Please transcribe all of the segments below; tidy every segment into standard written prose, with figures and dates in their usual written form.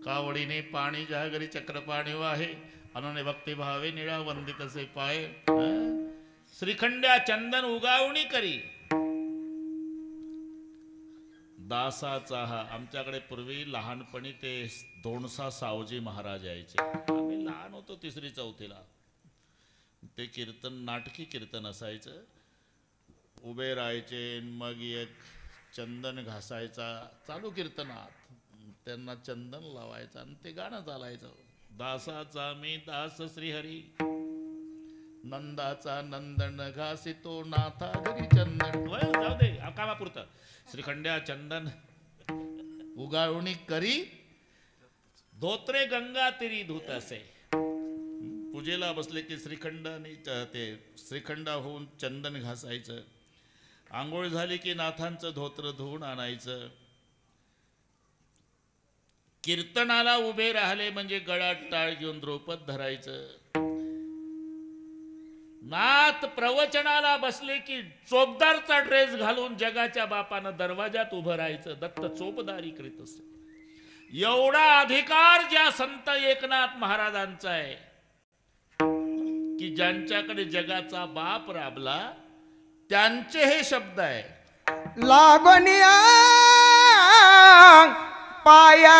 कावडीने पाणी ज्या घरी चक्रपाणी वाहे अनने भक्ती भावे निळा वंदित असे पाय श्रीखंड्या चंदन उगावणी करी दासाचा हा आमच्याकडे पूर्वी लहानपणी ते धोणसा सावजी महाराज यायचे आम्ही लहान होतो तिसरी चौथीला ते कीर्तन नाटकी कीर्तन असायचं उभे राहायचे मग एक चंदन घासायचा चालू कीर्तनात त्यांना चंदन लावायचं आणि ते गाणं चालायचं दासाचा मी दास श्रीहरी नंदाचा नंदन घासितो नाथा घरी चंदन जाऊ दे कामापुरतं श्रीखंड्या चंदन उगावणी करी धोत्रे गंगा तिरी धुत असे पूजेला बसले की श्रीखंडाने ते श्रीखंडा होऊन चंदन घासायचं आंघोळ झाली की नाथांचं धोत्र धुवून आणायचं कीर्तनाला उभे राहिले म्हणजे गळ्यात टाळ घेऊन द्रौपद धरायचं नाथ प्रवचनाला बसले की चोपदारचा ड्रेस घालून जगाच्या बापानं दरवाजात उभं राहायचं दत्त चोपदारी करीत असे एवढा अधिकार ज्या संत एकनाथ महाराजांचा आहे की ज्यांच्याकडे जगाचा बाप राबला त्यांचे हे शब्द आहे लागनिया पाया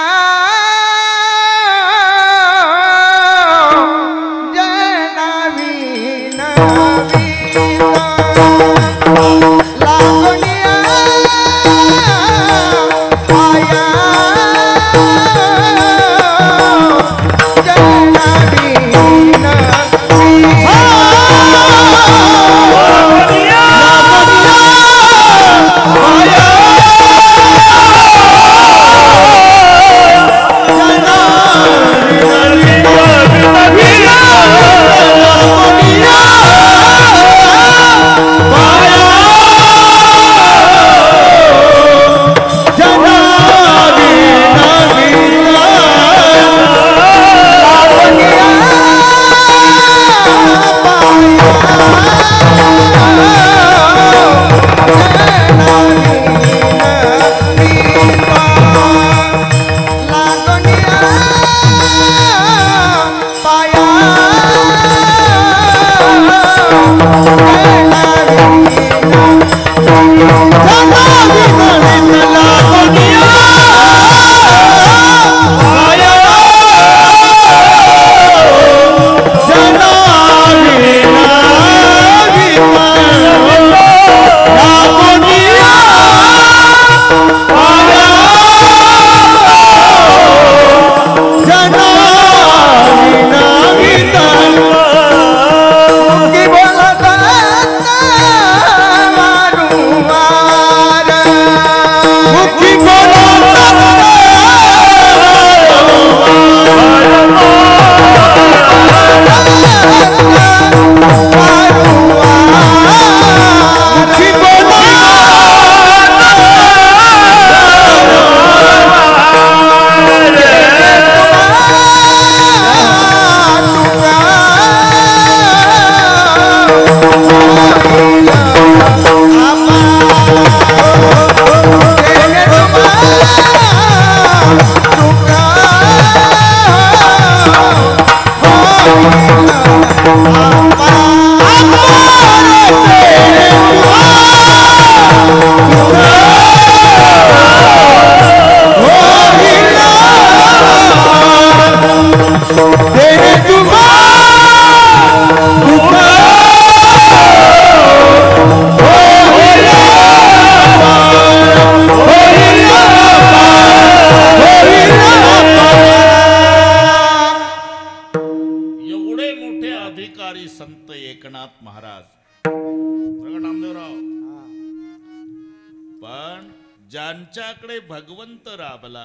ज्यांच्याकडे भगवंत राबला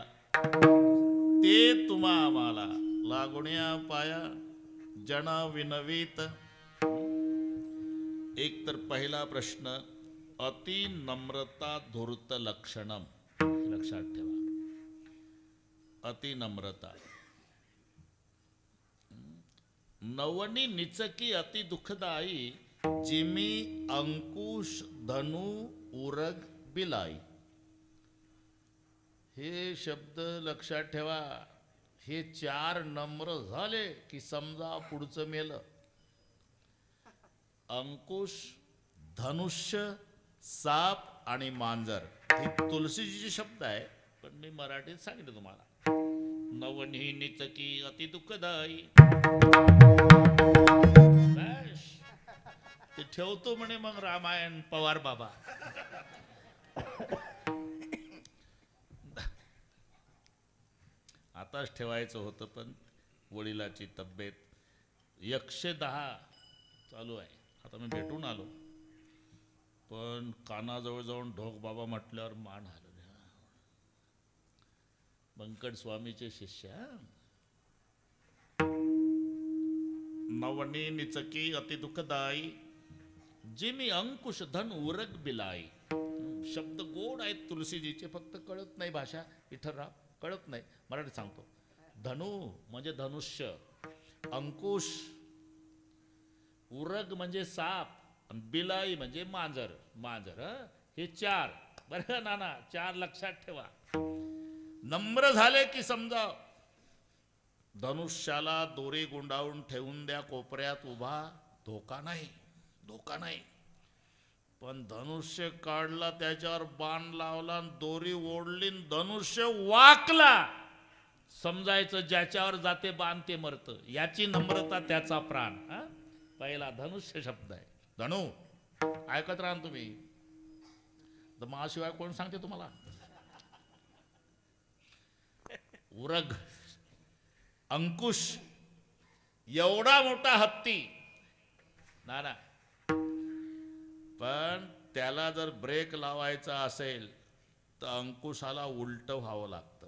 ते तुम्हा आम्हाला लागुण्या पाया जना विनवीत. एक तर पहिला प्रश्न, अति नम्रता धूर्त लक्षणम, लक्षात ठेवा. अति नम्रता. नवनी निचकी अति दुःखदायी, जिमी अंकुश धनु उरग बिलाई. हे शब्द लक्षात ठेवा. हे 4 नम्र झाले की समजा पुढचं मेलं. अंकुश, धनुष्य, साप आणि मांजर हे तुलसीजीचे शब्द आहे, पण मी मराठीत सांगितलं तुम्हाला. नवनी निचकी अति दुःखदायी. बस. ते ठेवतो म्हणे मग रामायण पवार बाबा. आताच ठेवायचं होतं, पण वडिलाची तब्येत 110 चालू आहे. आता मी भेटून आलो, पण कानाजवळ जाऊन ढोक बाबा म्हटल्यावर मान हलवली. बंकट स्वामीचे शिष्य. नवनी निचकी अति दुःखदायी, जिमी अंकुश धन उरग बिलाई. शब्द गोड आहेत तुलसीजीचे, फक्त कळत नाही भाषा. विठ्ठलराव कळत नाही, मराठीत सांगतो. धनु म्हणजे धनुष्य, अंकुश, उरग म्हणजे साप, बिलाई म्हणजे मांजर. मांजर हे 4 बरं का नाना, 4 लक्षात ठेवा. नम्र झाले की समजा धनुष्याला दोरी गुंडाळून ठेवून द्या कोपऱ्यात उभा. धोका नाही, धोका नाही. पण धनुष्य काढला, त्याच्यावर बाण लावला, दोरी ओढली, धनुष्य वाकला, समजायचं ज्याच्यावर जाते बाण ते मरतं. याची नम्रता, त्याचा प्राण. पहिला धनुष्य शब्द आहे. धनु ऐकत राहा तुम्ही. तर माशिवाय कोण सांगते तुम्हाला? उरग, अंकुश, एवढा मोठा हत्ती ना, पण त्याला जर ब्रेक लावायचा असेल तर अंकुशाला उलट व्हावं लागतं.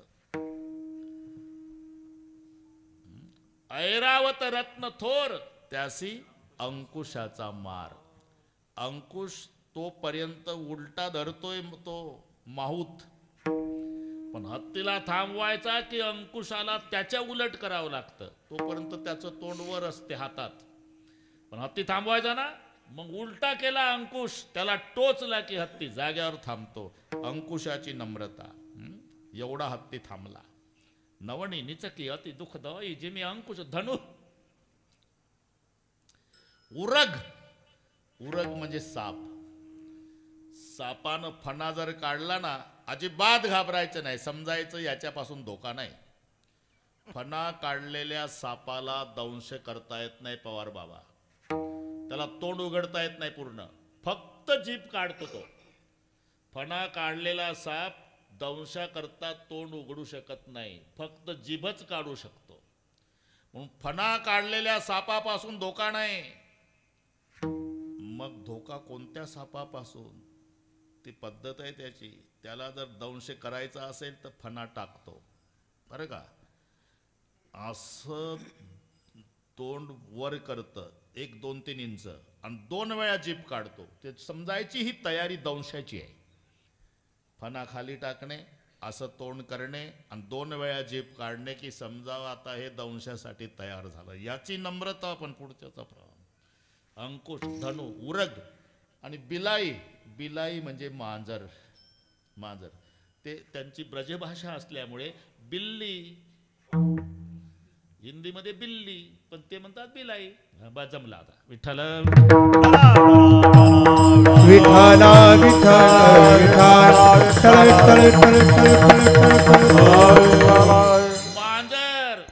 ऐरावत रत्न थोर, त्यासी अंकुशाचा मार. अंकुश तोपर्यंत उलटा धरतोय तो माहूत, पण हत्तीला थांबवायचा की अंकुशाला त्याच्या उलट करावं लागतं. तोपर्यंत त्याचं तोंड वर असते हातात, पण हत्ती थांबवायचा ना, मग उलटा केला अंकुश, त्याला टोचला की हत्ती जाग्यावर थांबतो. अंकुशाची नम्रता. एवढा हत्ती थांबला. नवनी निचकी अति दुःखदायी, जिमी अंकुश धनु उरग. उरग म्हणजे साप. सापानं फणा जर काढला ना, अजिबात घाबरायचं नाही, समजायचं याच्यापासून धोका नाही. फणा काढलेल्या सापाला दंश करता येत नाही पवार बाबा. त्याला तोंड उघडता येत नाही पूर्ण, फक्त जीभ काढतो तो. फणा काढलेला साप दंशा करता तोंड उघडू शकत नाही, फक्त जीभच काढू शकतो. म्हणून फणा काढलेल्या सापापासून धोका नाही. मग धोका कोणत्या सापापासून? ती पद्धत आहे त्याची. त्याला जर दंश करायचा असेल तर फणा टाकतो, बरं का. असं तोंड वर करतं 1, 2, 3 इंच आणि 2 वेळा जीभ काढतो. ते समजायची ही तयारी दंशाची आहे. फणा खाली टाकणे, असं तोंड करणे आणि 2 वेळा जीभ काढणे की समजावं आता हे दंशासाठी तयार झालं. याची नम्रता. पण पुढच्याचा प्रभाव. अंकुश, धनु, उरग आणि बिलाई. बिलाई म्हणजे मांजर. मांजर ते त्यांची ब्रजभाषा असल्यामुळे बिल्ली, हिंदीमध्ये बिल्ली, पण ते म्हणतात बिलाई. जमला आता. विठ्ठल विठ्ठला मांजर.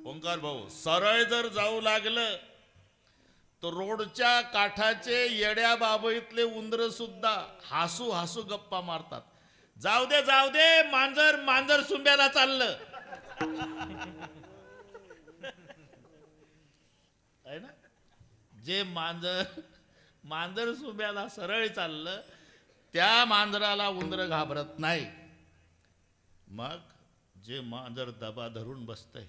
ओंकार भाऊ, सरळ जर जाऊ लागलं तर रोडच्या काठाचे येड्या बाबईतले उंदर सुद्धा हसू हसू गप्पा मारतात. जाऊ दे जाऊ दे, मांजर मांजर सुंब्याला चाललं आहे ना. जे मांजर सुंब्याला सरळ चाललं, त्या मांजराला उंदर घाबरत नाही. मग जे मांजर दबा धरून बसतंय,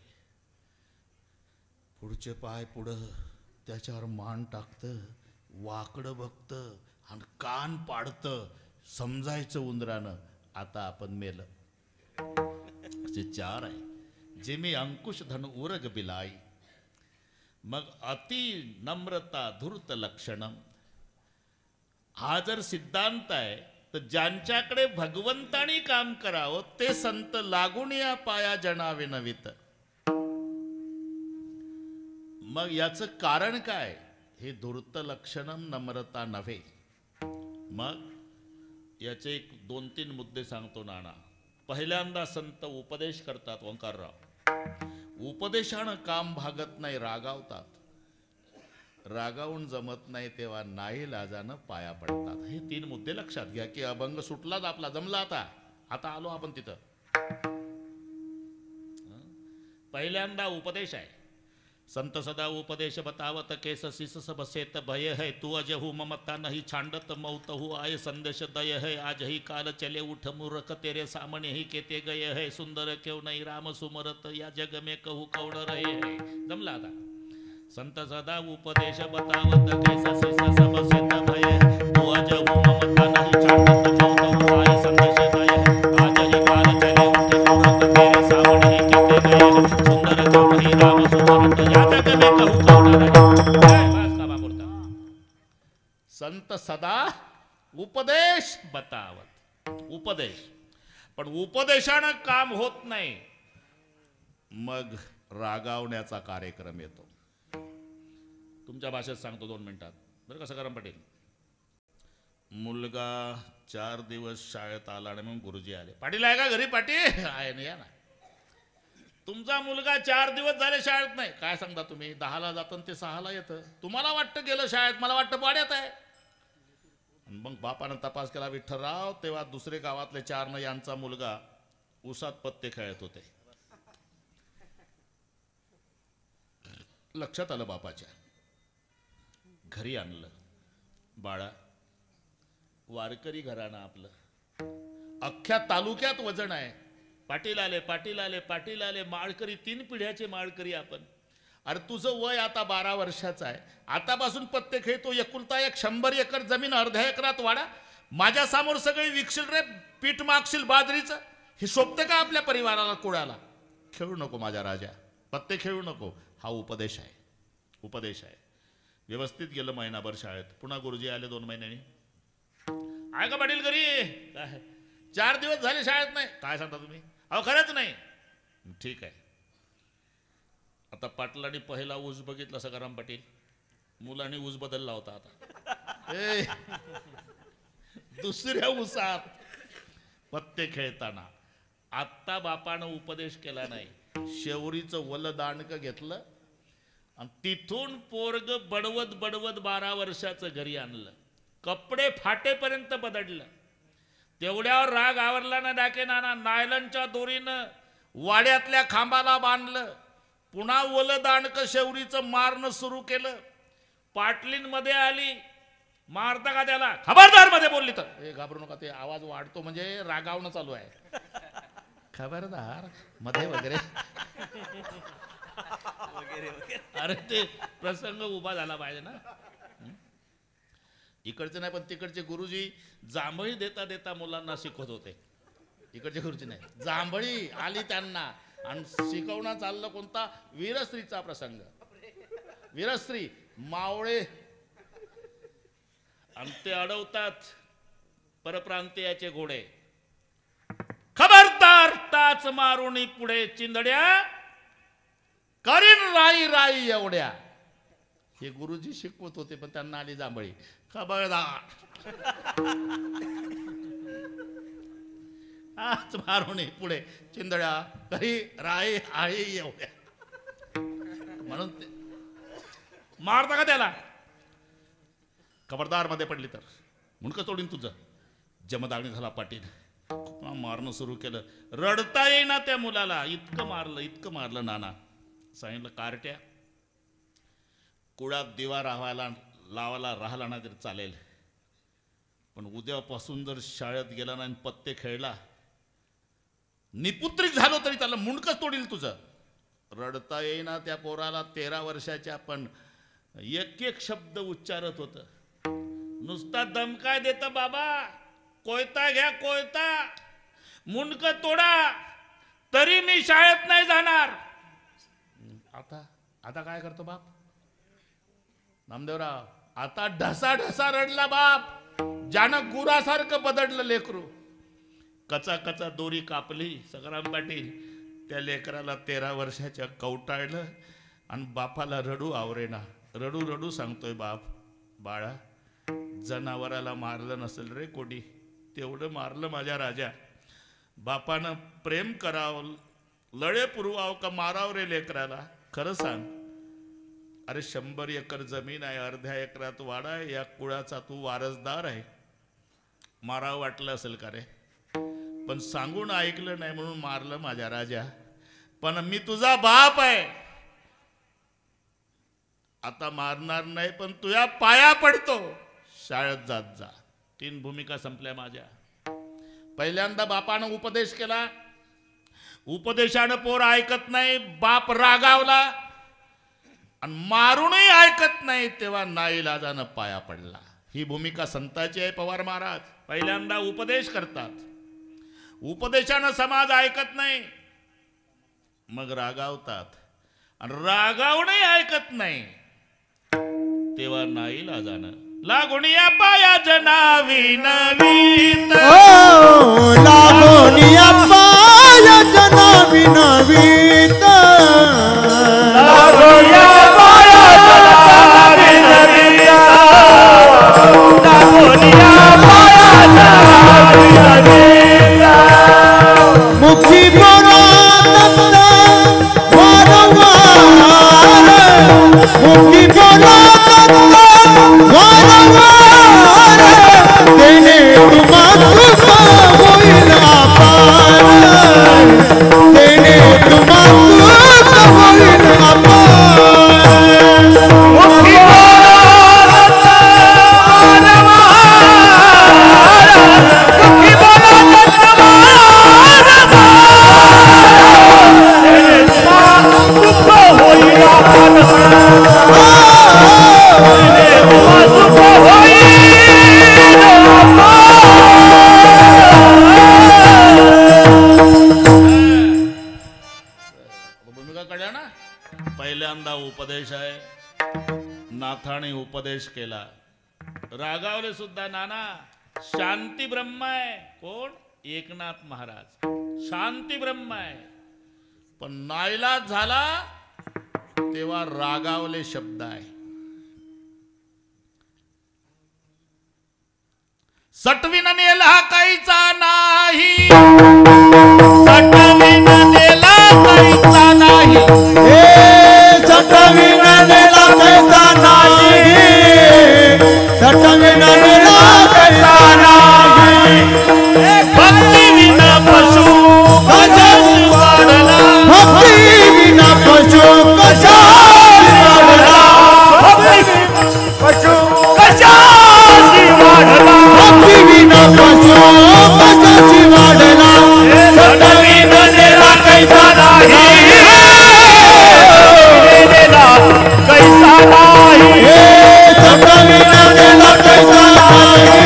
पुढचे पाय पुढं, त्याच्यावर मान टाकतं, वाकडं बघतं आणि कान पाडतं, समजायचं उंदरानं आता आपण मेलं. असे 4 आहे. जिमी अंकुश धन उरग बिलाई. मग अति नम्रता धूर्त लक्षणम. हा जर सिद्धांत आहे तर ज्यांच्याकडे भगवंतानी काम करावं ते संत लागून या पाया जनावे नवित. मग याचं कारण काय? हे धूर्त लक्षणम नम्रता नव्हे. मग याचे एक 2-3 मुद्दे सांगतो नाना. पहिल्यांदा संत उपदेश करतात ओंकारराव. उपदेशानं काम भागत नाही, रागावतात. रागावून जमत नाही तेव्हा नाईलाजानं पाया पडतात. हे 3 मुद्दे लक्षात घ्या की अभंग सुटलाच आपला, जमला आता आलो आपण तिथं. पहिल्यांदा उपदेश आहे. संत सदा उपदेश बतावत केस शिस बसेत भय है तू अजहू ममता नहीं छांडत मौतहू आय संदेश दय है आज ही काल चले उठ मूर्ख तेरे सामने ही केते गए है सुंदर क्यों नहीं राम सुमरत या जग में कहू कौन रहे है. जमला आता. संत सदा उपदेश बतावत केस शिस बसेत भय है तू अजहू ममता नहीं छांडत मौतहू आय संदेश दय है आज ही काल चले उठ मूर्ख तेरे सामने ही केते गए है सुंदर क्यों नहीं राम सुमरत या जग में कहू कौन रहे. संत सदा उपदेश बतावत. उपदेश, पण उपदेशानं काम होत नाही. मग रागावण्याचा कार्यक्रम येतो. तुमच्या भाषेत सांगतो 2 मिनिटात बरं का सखाराम पाटील. मुलगा 4 दिवस शाळेत आला आणि मग गुरुजी आले. पाटील आहे का घरी? पाटील आहे ना, या ना. तुमचा मुलगा 4 दिवस झाले शाळेत नाही. काय सांगता तुम्ही? 10ला जातं ते 6ला येतं. तुम्हाला वाटतं गेलं शाळेत, मला वाटतं पाड्यात आहे. मग बापानं तपास केला विठ्ठलराव, तेव्हा दुसरे गावातले 4 यांचा मुलगा उसात पत्ते खेळत होते. लक्षात आलं बापाच्या. घरी आणलं. बाळा, वारकरी घराणं आपलं, अख्ख्या तालुक्यात वजन आहे. पाटील आले, पाटील आले, पाटील आले, माळकरी 3 पिढ्याचे माळकरी आपण. अरे तुझं वय आता 12 वर्षाचं आहे. आतापासून पत्ते खेळतो. एकुलता एक 100 एकर जमीन अर्ध्या एकरात वाडा. माझ्या समोर सगळी विकशील रे, पीठ मागशील बाजरीचं. हे शोभतं का आपल्या परिवाराला, कुळाला? खेळू नको माझ्या राजा, पत्ते खेळू नको. हा उपदेश आहे. उपदेश आहे. व्यवस्थित गेलं महिनाभर शाळेत. पुन्हा गुरुजी आले 2 महिन्यांनी. आहे का पाटील घरी? काय 4 दिवस झाले शाळेत नाही. काय सांगता तुम्ही? अहो खरंच नाही. ठीक आहे. आता पाटलांनी पहिला ऊस बघितला सखाराम पाटील. मुलांनी ऊस बदलला होता. आता दुसऱ्या ऊसात पत्ते खेळताना आत्ता बापानं उपदेश केला नाही. शेवरीचं वल दांडक घेतलं आणि तिथून पोरग बडवत बडवत 12 वर्षाचं घरी आणलं. कपडे फाटेपर्यंत बदललं. तेवढ्यावर राग आवरला ना डाके नाना. नायलनच्या दोरीनं वाड्यातल्या खांबाला बांधलं. पुन्हा ओलं दांडक शेवरीचं मारणं सुरू केलं. पाटलींमध्ये आली. मारता का त्याला? खबरदार मध्ये बोलली तर. ए घाबरू नका, ते आवाज वाढतो म्हणजे रागावणं चालू आहे. खबरदार मध्ये वगैरे अरे ते प्रसंग उभा झाला पाहिजे ना. इकडचे नाही पण तिकडचे गुरुजी जांभळी देता देता मुलांना शिकवत होते. इकडचे गुरुजी नाही, जांभळी आली त्यांना आणि शिकवणं चाललं कोणता? वीरस्त्रीचा प्रसंग. वीरस्त्री मावळे आणि ते अडवतात परप्रांतीयाचे घोडे. खबरदार टाच मारुनी पुढे चिंधड्या करीन राई राई एवढ्या. हे गुरुजी शिकवत होते पण त्यांना आली जांभळी. खबरदार टाच मारुनी पुढे चिंधड्या करी राई आळी एवढ्या. म्हणून ते मारता का त्याला? खबरदार मध्ये पडली तर मुंडकं तोडीन तुझं. जमदागणी झाला पाटील. मारणं सुरू केलं. रडता येईना त्या मुलाला. इतकं मारलं नाना. सांगितलं कारट्या, कुळात दिवा लावायला राहिला ना तरी चालेल, पण उद्यापासून जर शाळेत गेला ना पत्ते खेळला, निपुत्रिक झालो तरी त्याला मुंडकच तोडील तुझं. रडता येईना त्या पोराला. 13 वर्षाच्या, पण एक एक शब्द उच्चारत होत. नुसता दमकाय देत, बाबा कोयता घ्या कोयता, मुंडक तोडा, तरी मी शाळेत नाही जाणार. आता काय करतो बाप? नामदेवराव आता ढसा ढसा रडला बाप. ज्यानं गुरासारखं बदडलं लेकरू. कचा कचा दोरी कापली सखाराम पाटील. त्या लेकराला 13 वर्षाच्या कवटाळलं आणि बापाला रडू आवरेना. रडू रडू सांगतोय बाप, बाळा जनावराला मारलं नसेल रे कोणी, तेवढं मारलं माझ्या राजा. बापानं प्रेम करावं, लढे पुरवावं का माराव रे लेकराला, खरं सांग. अरे 100 एकर जमीन आहे, अर्ध्या एकरात वाडा आहे, या कुळाचा तू वारसदार आहे. मारावं वाटलं असेल का रे, पण सांगून ऐकलं नाही म्हणून मारलं माझ्या राजा. पण मी तुझा बाप आहे, आता मारणार नाही, पण तुझ्या पाया पडतो, शाळेत जात जा. 3 भूमिका संपल्या माझ्या. पहिल्यांदा बापानं उपदेश केला, उपदेशानं पोर ऐकत नाही, बाप रागावला आणि मारूनही ऐकत नाही, तेव्हा नाईलाजानं पाया पडला. ही भूमिका संताची आहे. पवार महाराज पहिल्यांदा उपदेश करतात, उपदेशानं समाज ऐकत नाही, मग रागावतात आणि रागावूनही ऐकत नाही, तेव्हा नाईलाजानं लागुनिया पाया जनावी नवीत, लागोनिया पाया जनावी नवीत, लागोनिया पाया जनावी नवीत, लागोनिया पाया जनावी नवीत. मुखी बोलात वारंवार, मुखी बोलात वारंवार, देणे तुम्हा कृपा होईल अपार, देणे तुम्हा कृपा होईल अपार. मुखी बोलात वारंवार, मुखी बोलात वारंवार, देणे तुम्हा कृपा होईल अपार, भूमिका कळल्या ना. पहिल्यांदा उपदेश आहे, नाथाने उपदेश केला. रागावले सुद्धा नाना, शांती ब्रह्म आहे. कोण? एकनाथ महाराज. शांती ब्रह्म आहे, पण नाईलाज झाला तेव्हा रागावले शब्द आहे. सटविन नेला काहीचा नाही, सटविन नेला काहीचा नाही, हे सटविन नेला कैसा नाही, सटविन नेला कैसा नाही. भक्ती विना पशु कशाशी वाढला, भक्ती विना पशु कशाशी वाढला, भक्ती पशु कशाशी वाढला, भक्ती विना पशु कशाशी वाढला. सटविन नेला कैसा नाही, नेला कैसा नाही, सटविन नेला कैसा नाही,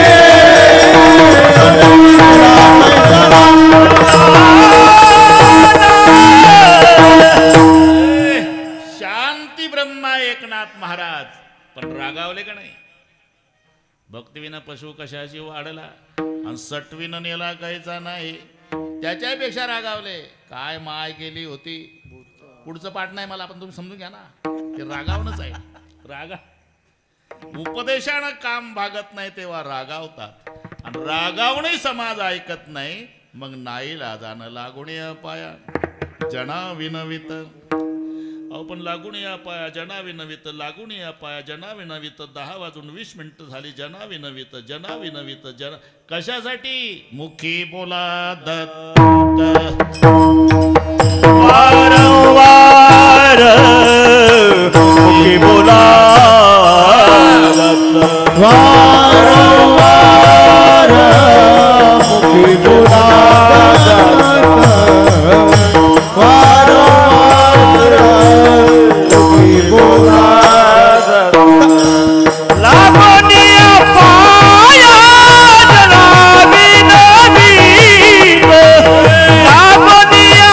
शांती ब्रह्मा एकनाथ महाराज, पण रागावले का नाही. भक्तीविना पशु कशाशी वाढला आणि सटविन नेला काहीचा नाही, त्याच्यापेक्षा रागावले. काय माय केली होती, पुढचं पाठ नाही मला, पण तुम्ही समजून घ्या ना, ते रागावणंच आहे. रागा उपदेशानं काम भागत नाही तेव्हा रागावतात, आणि रागावणही समाज ऐकत नाही, मग नाईलाजानं लागून या पाया जना विनवित. अहो पण लागून या पाया जना विनवित, लागून या पाया जना विनवित. 10 वाजून 20 मिनिटं झाली. जना विनवित, जना विनवित, जना कशासाठी. मुखी बोला दत्त वारंवार, मुखी बोला दत्त वारंवार, मुखी बोला दत्त वारंवार, मुखी बोला दत्त. लागोनिया पाया जनावी नवीत, लागोनिया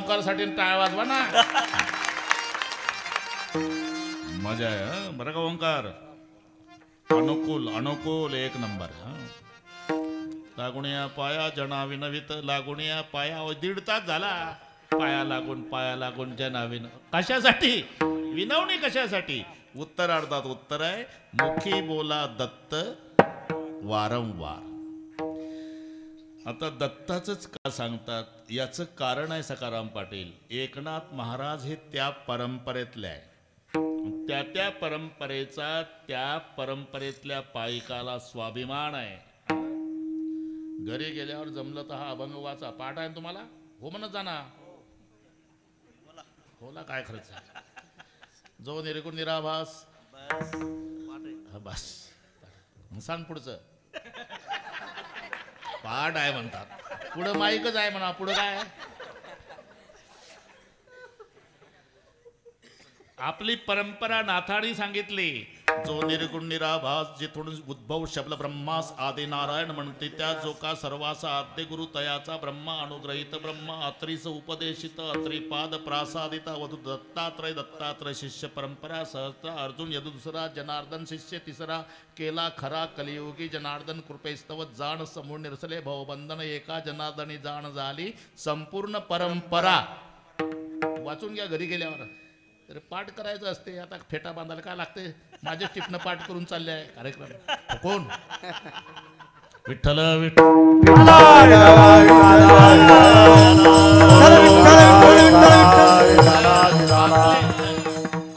ओंकारसाठी टाळ वाजवा ना. मजा आहे हं? बरं का ओंकार, अनुकूल अनुकूल एक नंबर. लागुनिया पाया जना विनवित, लागुनिया पाया. दीड तास झाला पाया लागून जना विन. कशासाठी विनवणी, कशासाठी? उत्तरार्धात उत्तर आहे, मुखी बोला दत्त वारंवार. आता दत्ताचंच का सांगतात याचं कारण आहे सखाराम पाटील. एकनाथ महाराज हे त्या परंपरेतले आहे. त्या परंपरेचा त्या परंपरेतल्या पायिकाला स्वाभिमान आहे. घरी गेल्यावर जमलं तर हा अभंग वाचा. पाठ आहे तुम्हाला? हो म्हणत जाना. होला काय खर्च जो निर्गुण निराभास बस. सांग पुढचं. पाठ आहे म्हणतात, पुढं माईकच आहे म्हणा. पुढं काय? आपली परंपरा नाथाडी सांगितली. जो निर्गुण निराभास, जिथून उद्भव शब्द ब्रह्मास आदि नारायण म्हणते, त्या जो का सर्वासा आद्य गुरु तयाचा ब्रह्मा अनुग्रहित ब्रह्मा अत्रीस उपदेशित अत्रिपाद प्रासादित अवधू दत्तात्रय शिष्य परंपरा सहस्त्र अर्जुन यदु दुसरा जनार्दन शिष्य तिसरा केला खरा कलियुगी जनार्दन कृपेस्तव जाण समूळ निरसले भवबंधन एका जनार्दनी जाण झाली संपूर्ण परंपरा. वाचून घ्या घरी गेल्यावर. तर पाठ करायचं असते. आता फेटा बांधायला काय लागते? माझे टिपणं पाठ करून चालले आहे कार्यक्रम. कोण? विठ्ठल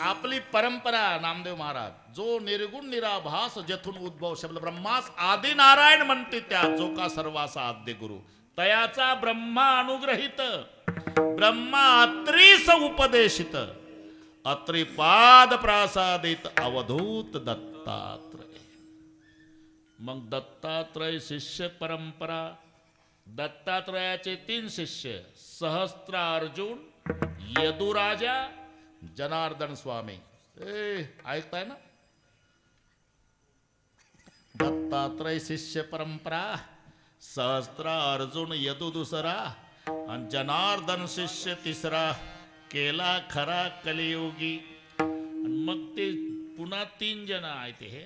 आपली परंपरा. नामदेव महाराज, जो निर्गुण निराभास जेथून उद्भव शब्द ब्रह्मास आदि नारायण म्हणते, त्या जो का सर्वासा आद्य गुरु तयाचा ब्रह्मा अनुग्रहित ब्रह्मा अत्रीस उपदेशित अत्रिपाद प्रासादित अवधूत दत्तात्रय. मग दत्तात्रय शिष्य परंपरा. दत्तात्रयाचे 3 शिष्य, सहस्त्र अर्जुन, यदुराजा, जनार्दन स्वामी. ऐकताय ना? दत्तात्रय शिष्य परंपरा, सहस्त्र अर्जुन यदु दुसरा आणि जनार्दन शिष्य तिसरा, केला खरा कलियुगी. मग ते पुन्हा 3 जण आहेत. हे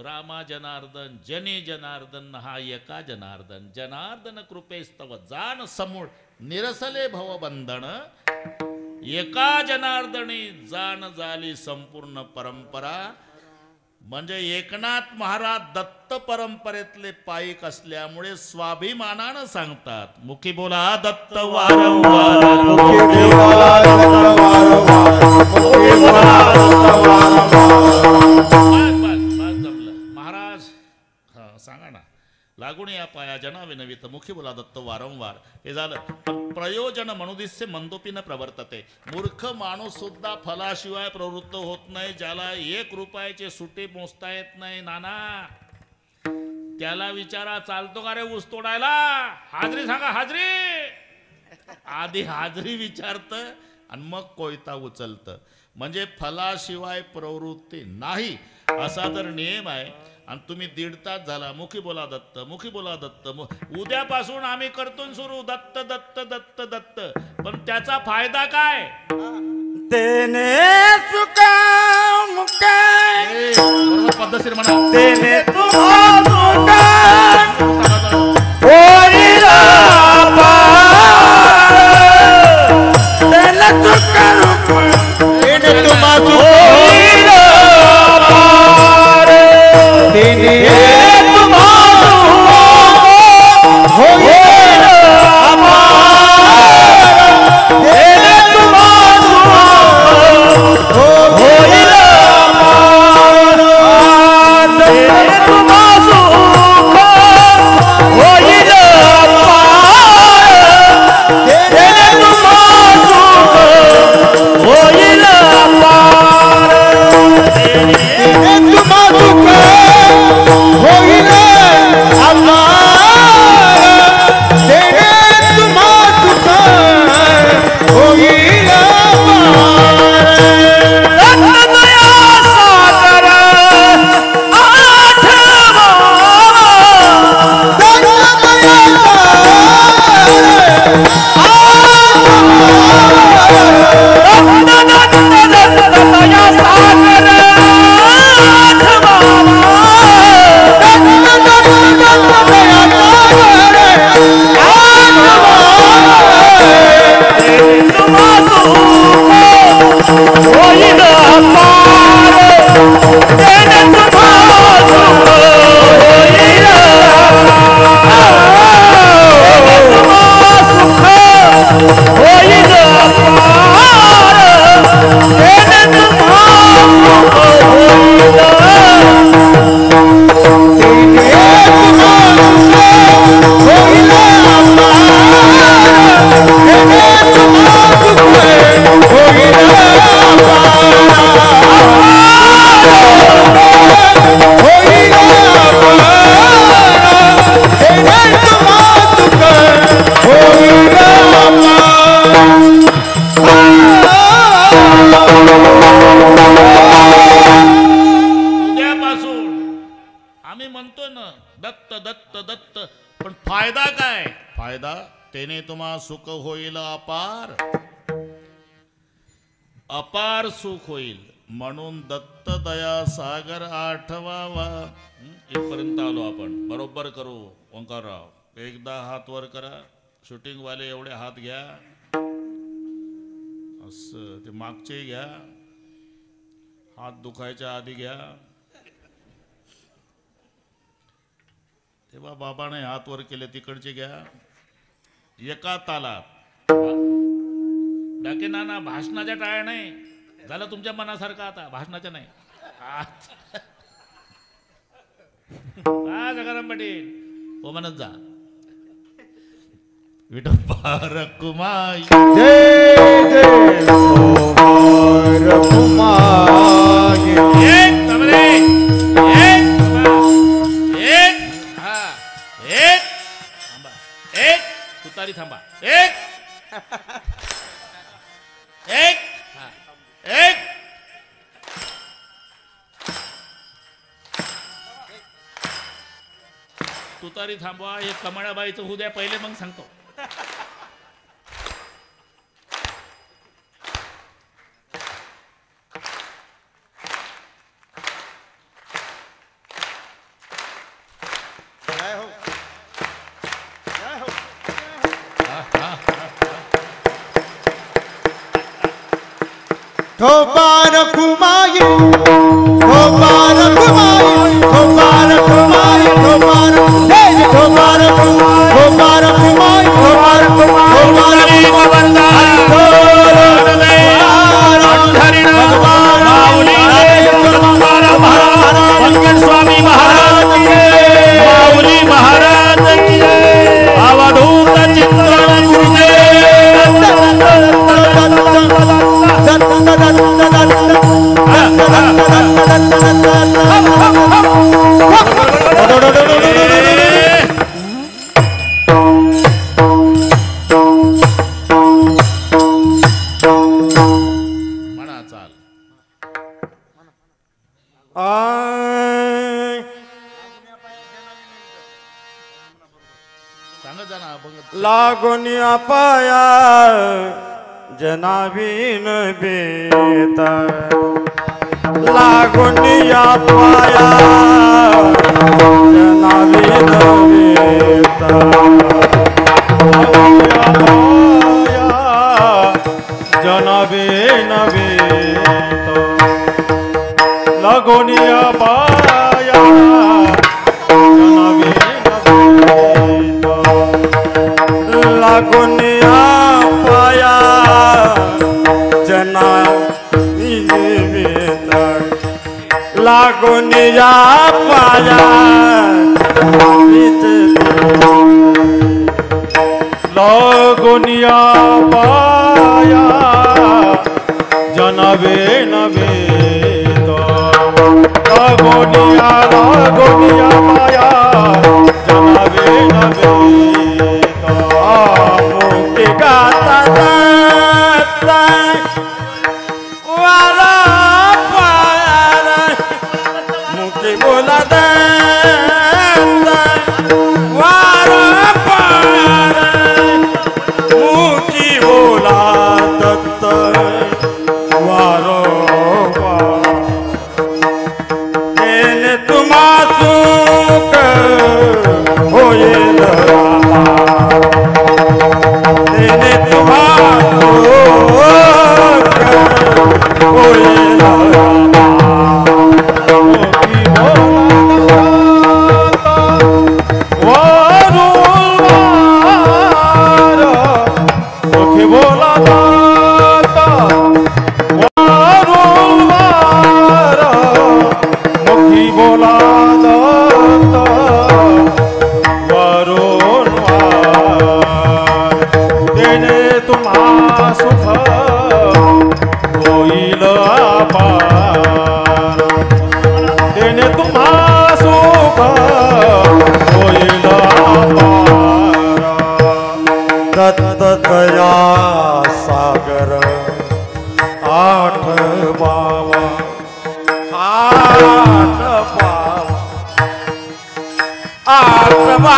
रामा जनार्दन, जनी जनार्दन, हा एका जनार्दन. जनार्दन कृपेस्तव जाण समूळ निरसले भवबंधन, एका जनार्दनी जाण झाली संपूर्ण परंपरा. म्हणजे एकनाथ महाराज दत्त परंपरेतले पायिक असल्यामुळे स्वाभिमानानं सांगतात. मुखी बोला दत्त वारंवार, मुखी बोला दत्त बस जमलं. महाराज सांगा ना. लागून या पाया जना विनवित, मुखी बोला दत्त वारंवार. हे झालं. पण प्रयोजन मनुदिस्य मंदोपीनं प्रवर्तते. मूर्ख माणूस सुद्धा फलाशिवाय प्रवृत्त होत नाही. ज्याला 1 रुपयाचे सुटे मोजता येत नाही नाना, त्याला विचारा चालतो का रे ऊस तोडायला? हाजरी सांगा, हाजरी. आधी हाजरी विचारत आणि मग कोयता उचलत. म्हणजे फलाशिवाय प्रवृत्ती नाही असा जर नियम आहे. आणि तुम्ही 1.5 तास झाला मुखी बोला दत्त, मुखी बोला दत्त. उद्यापासून आम्ही करतो सुरू दत्त दत्त दत्त दत्त. पण त्याचा फायदा काय? तेने सुका मुके पद्धतशीर म्हणा. तेने तुम्हा सुका होईला तेने सुका तेने तुम्हा होईला तेने तुम्हा होईला तेने तुम्हा होईला तेने तुम्हा होईला तेने तुम्हा सुख होईल अपार, अपार सुख होईल. म्हणून दत्त दया सागर आठवावा. इथपर्यंत आलो आपण. बरोबर करू ओंकारराव. एकदा हात वर करा. शूटिंग वाले एवढे हात घ्या. असं ते मागचे घ्या. हात दुखायच्या आधी घ्या. तेव्हा बाबाने हात वर केले तिकडचे घ्या. एका तालात. डाके नाना भाषणाच्या टाळ्या नाही झालं तुमच्या मनासारखं. आता भाषणाच्या नाही. जगाराम पाटील हो म्हणत जा. विठोबा रखुमाई जय जय रखुमाई. एक तबले एक हा एक थांबा. एक तुतारी थांबा. एक एक एक तुतारी थांबवा. हे कमळाबाईचं होऊ द्या पहिले मग सांगतो. ठोबा रखुमाई, ठोबा रखुमाई, ठोबा रखुमाई, ठोबा रखुमाई, ठोबा रखुमाई, ठोबा रखुमाई, ठोबा रखुमाई, स्वामी महाराज माऊली महाराज अवधूत चिंतन म्हणा चाल. सांगत जा ना. लागोनिया पाया जनावीन बेत, लागोनिया पाया जनावीन बेत, लागोनिया पाया जनावीन बेत, लागोनिया पाया जनावीन बेत, लागोनिया पाया जना लागोनिया पाया लागोनिया पाया जनवे नवे लागोनिया लागोनिया पाया जनवे नवे मुक्ति गाता वाला पाया मुक्ति बोला वाला पाया मुक्ति बोला दत्त वारो तेने तुम्हा सुख होईल रामा, तेने तुम्हा सुख होईल रामा, मुक्ती बोला वारुळ वार, मुक्ती बोला वारुळ वार, मुक्ती बोला वरुण वार, तेने तुम्हा सुख होईल अपार, तेने तुम्हा सुख होईल अपार, दत्त दया सागर आठवावा, आठवावा, आठवावा,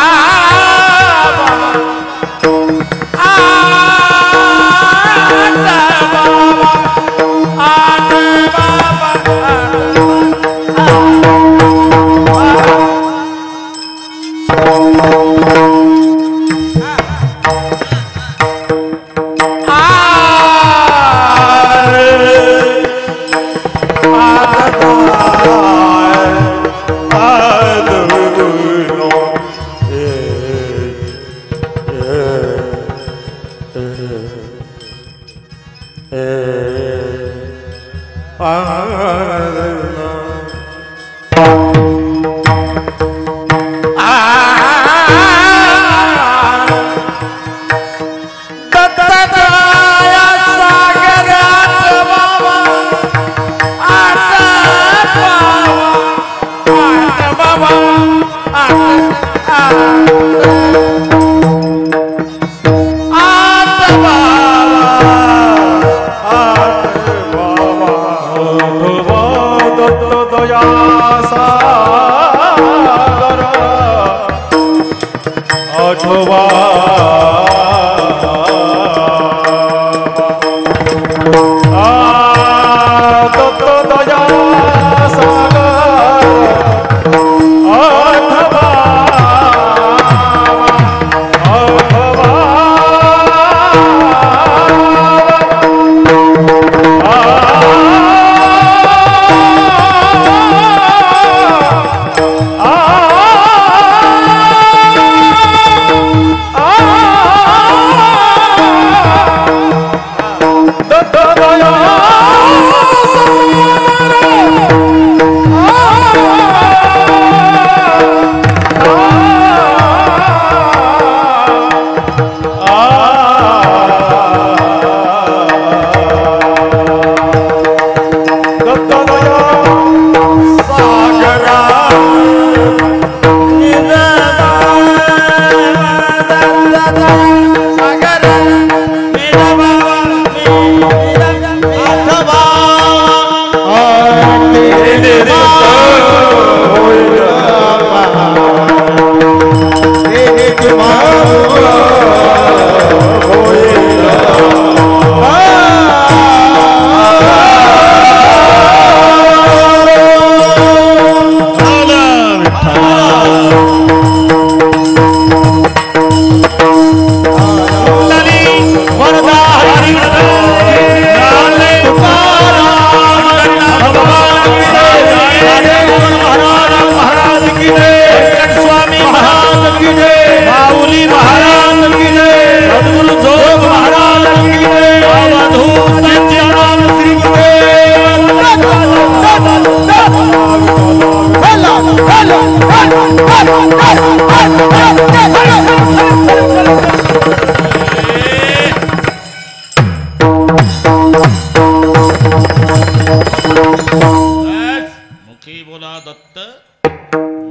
मुखी बोला दत्त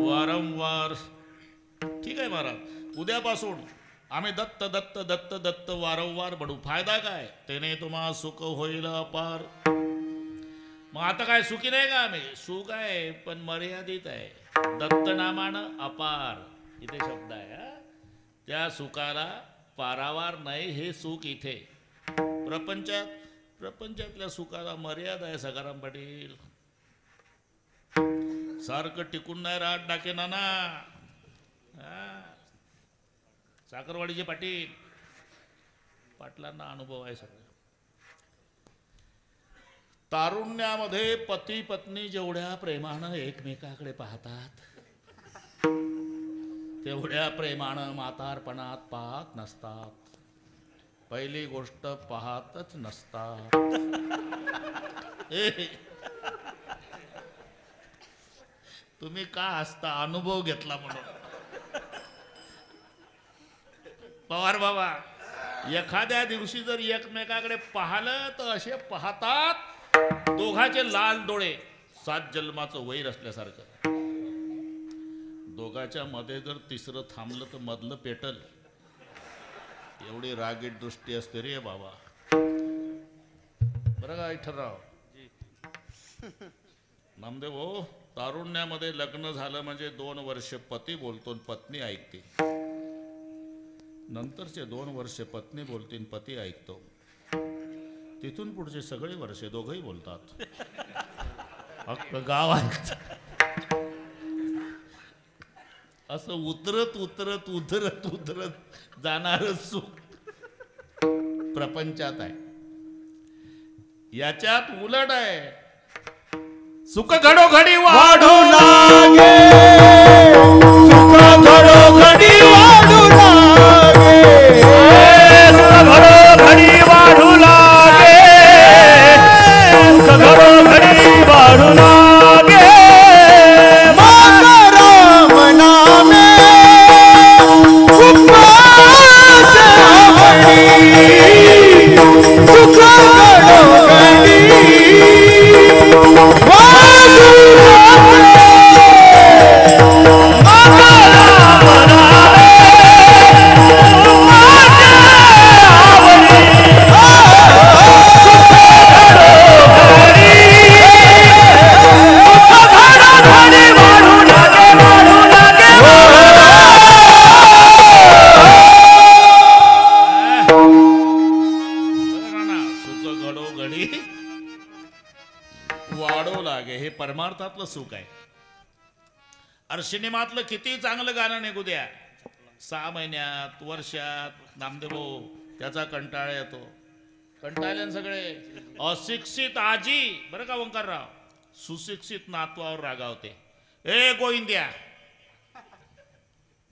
वारंवार. ठीक आहे महाराज, उद्यापासून आम्ही दत्त दत्त दत्त दत्त वारंवार बडू. फायदा काय? त्याने तुम्हा सुख होईल अपार. मग आता काय सुखी नाही का आम्ही? सुख आहे पण मर्यादित आहे. दत्त नामानं अपार इथे शब्द आहे हा. त्या सुखाला पारावार नाही हे सुख इथे. प्रपंचातल्या सुखाला मर्यादा आहे सखाराम पाटील. सारखं टिकून नाही राहत डाके नाना. साखरवाडीचे पाटील पाटलांना अनुभव आहे सगळं. तारुण्यामध्ये पती पत्नी जेवढ्या प्रेमानं एकमेकाकडे पाहतात तेवढ्या प्रेमानं म्हातारपणात पाहत नसतात. पहिली गोष्ट पाहतच नसतात. तुम्ही का हसता? अनुभव घेतला म्हणून. पवार बाबा, एखाद्या दिवशी जर एकमेकाकडे पाहिलं तर असे पाहतात दोघाचे लाल डोळे 7 जन्माचं वैर असल्यासारखं. दोघाच्या मध्ये जर तिसरं थांबलं तर मधलं पेटल. एवढी रागीट दृष्टी असते रे बाबा. बरं का विठ्ठलराव नामदेव हो, तारुण्यामध्ये लग्न झालं म्हणजे 2 वर्ष पती बोलतो पत्नी ऐकते. नंतरचे 2 वर्ष पत्नी बोलतील पती ऐकतो. तिथून पुढचे सगळे वर्ष दोघंही बोलतात. अख्खं गाव ऐकत. असं उतरत उतरत उतरत उतरत जाणारं सुख प्रपंचात आहे. याच्यात उलट आहे. सुख घडोघडी वाढू लागे. सुख घडोघडी वाढू लागे. सुख घडोघडी वाढू लागे. वाढवू लागे हे परमार्थातलं सुख आहे. अरे सिनेमातलं किती चांगलं गाणं निघू द्या, 6 महिन्यात वर्षात नामदेव त्याचा कंटाळा येतो. कंटाळल्यान सगळे अशिक्षित आजी बरं का ओंकारराव सुशिक्षित नातवावर रागावते. ए गोविंद्या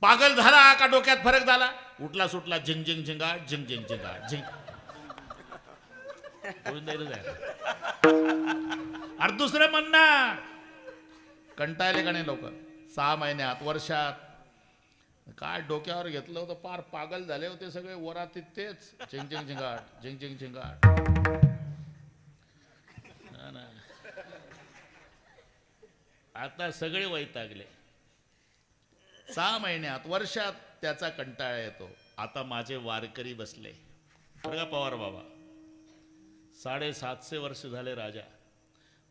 पागल झाला का डोक्यात फरक झाला, उठला सुटला झिंग झिंग झिंगा झिंग झिंग झिंगा झिंग. अरे दुसरं म्हणणार कंटाळले का नाही लोक. 6 महिन्यात वर्षात काय डोक्यावर घेतलं होतं, पार पागल झाले होते सगळे. वरातीत तेच झिंग झिंग झिंगाट झिंग झिंग झिंगाट. आता सगळे वैतागले. 6 महिन्यात वर्षात त्याचा कंटाळा येतो. आता माझे वारकरी बसले बघा पवार बाबा, 750 वर्ष झाले राजा.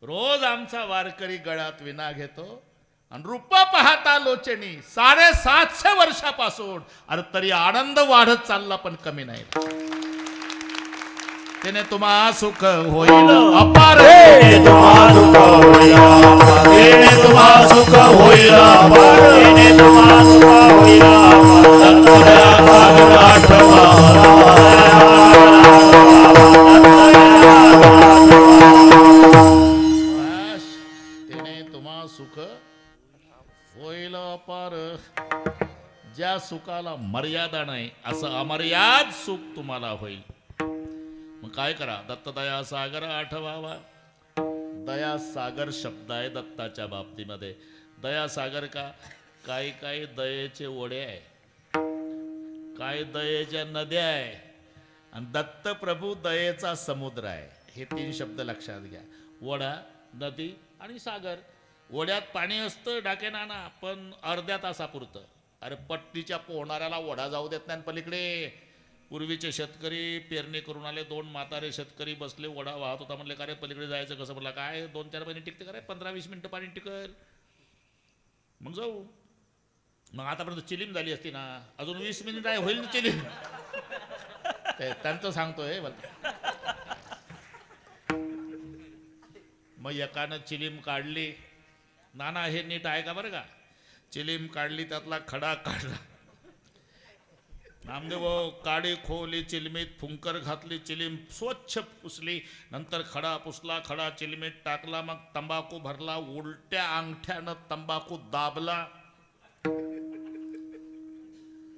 रोज आमचा वारकरी गळ्यात विना घेतो आणि रूप पाहता लोचनी 750 वर्षापासून. अरे तरी आनंद वाढत चालला पण कमी नाही. त्याने तुम्हा सुख होईल अपार, तुम्हा सुख होईल अपार, तुम्हा सुख होईल अपार, तुम्हा सुख होईल त्याने तुम्हा सुख होईल अपार. ज्या सुखाला मर्यादा नाही असं अमर्याद सुख तुम्हाला होईल. मग काय करा, दत्तदया सागर आठवावा. दया सागर शब्द आहे दत्ताच्या बाबतीमध्ये. दया सागर का, काही काही दयेचे ओढे आहे, काही दयेच्या नद्या आहे आणि दत्त प्रभू दयेचा समुद्र आहे. हे 3 शब्द लक्षात घ्या, ओढा, नदी आणि सागर. ओढ्यात पाणी असतं डाकेनाना पण अर्ध्या तासापुरतं. अरे पट्टीच्या पोहणाऱ्याला ओढा जाऊ देत नाही. पलीकडे पूर्वीचे शेतकरी पेरणी करून आले, 2 म्हातारे शेतकरी बसले, ओढा वाहत होता. म्हणले का रे पलीकडे जायचं कसं, म्हणलं काय 2-4 महिने टिकते का रे, 15-20 मिनिटं पाणी टिकल, मग जाऊ. मग आतापर्यंत चिलीम झाली असती ना, अजून 20 मिनिट आहे होईल ना चिलीम. त्यांचं सांगतोय मला. मग एकानं चिलीम काढली, नाना हे नीट आहे का बरं का. चिलीम काढली, त्यातला खडा काढला. नामदेव काडी खोली चिलमीत, फुंकर घातली, चिलीम स्वच्छ पुसली, नंतर खडा पुसला, खडा चिलमीत टाकला, मग तंबाखू भरला, उलट्या अंगठ्यानं तंबाखू दाबला,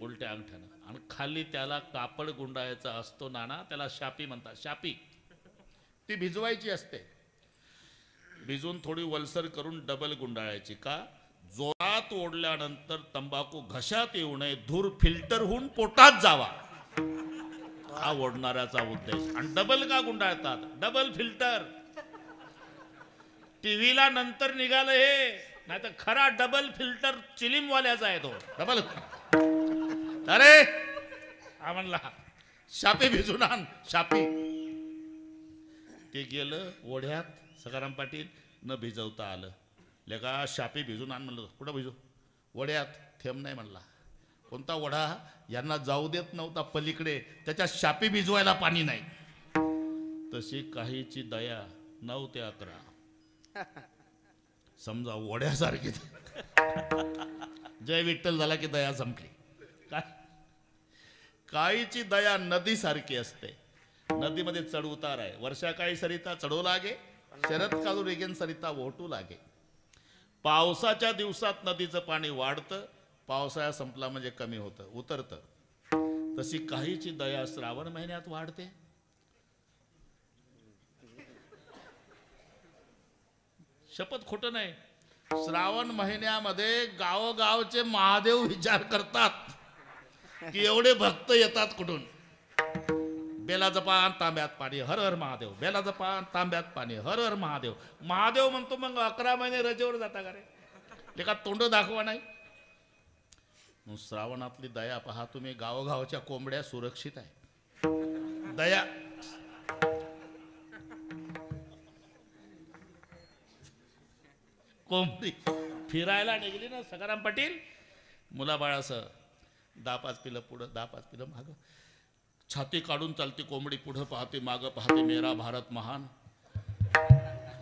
उलट्या अंगठ्यानं. आणि खाली त्याला कापड गुंडाळायचा असतो नाना, त्याला शापी म्हणतात. शापी ती भिजवायची असते, भिजून थोडी वलसर करून डबल गुंडाळायची. का, जोरात ओढल्यानंतर तंबाखू घशात येऊ नये, धूर फिल्टर होऊन पोटात जावा, हा ओढणाऱ्याचा उद्देश. आणि डबल का गुंडाळतात, डबल फिल्टर. टीव्हीला नंतर निघालं हे, नाही तर खरा डबल फिल्टर चिलीमवाल्याचा आहे तो डबल. अरे हा म्हणला शापी भिजून आण, शापी. ते गेलं ओढ्यात, सखाराम पाटील न भिजवता आलं. लेका शापी भिजून आण म्हणलं, कुठं भिजू, ओढ्यात. थेंब नाही म्हणला. कोणता ओढा, यांना जाऊ देत नव्हता पलीकडे, त्याच्या शापी भिजवायला पाणी नाही. तशी काहीची दया 9 ते 11 समजा ओढ्यासारखी. जय विठ्ठल झाला की दया संपली. काहीची दया नदीसारखी असते. नदीमध्ये चढ उतार आहे. वर्षा काळी सरिता चढू लागे, शरद काळू रेगेन सरिता ओटू लागे. पावसाच्या दिवसात नदीचं पाणी वाढतं, पावसाळा संपला म्हणजे कमी होतं, उतरतं. तशी काहीची दया श्रावण महिन्यात वाढते. शपथ खोटं नाही. श्रावण महिन्यामध्ये गावोगावचे महादेव विचार करतात की एवढे भक्त येतात कुठून. बेलाचं पान तांब्यात पाणी, हर हर महादेव. बेलाचं पान तांब्यात पाणी, हर हर महादेव. महादेव म्हणतो मग 11 महिने रजेवर जाता का रे? एका तोंड दाखवा नाही. श्रावणातली दया पहा तुम्ही. गावोगावच्या कोंबड्या सुरक्षित आहे. दया. कोंबडी फिरायला निघली ना सखाराम पाटील, मुलाबाळासह 10-5 पिलं पुढं, 10-5 पिलं मागं, छाती काढून चालती कोंबडी, पुढं पाहते मागं पाहते, मेरा भारत महान.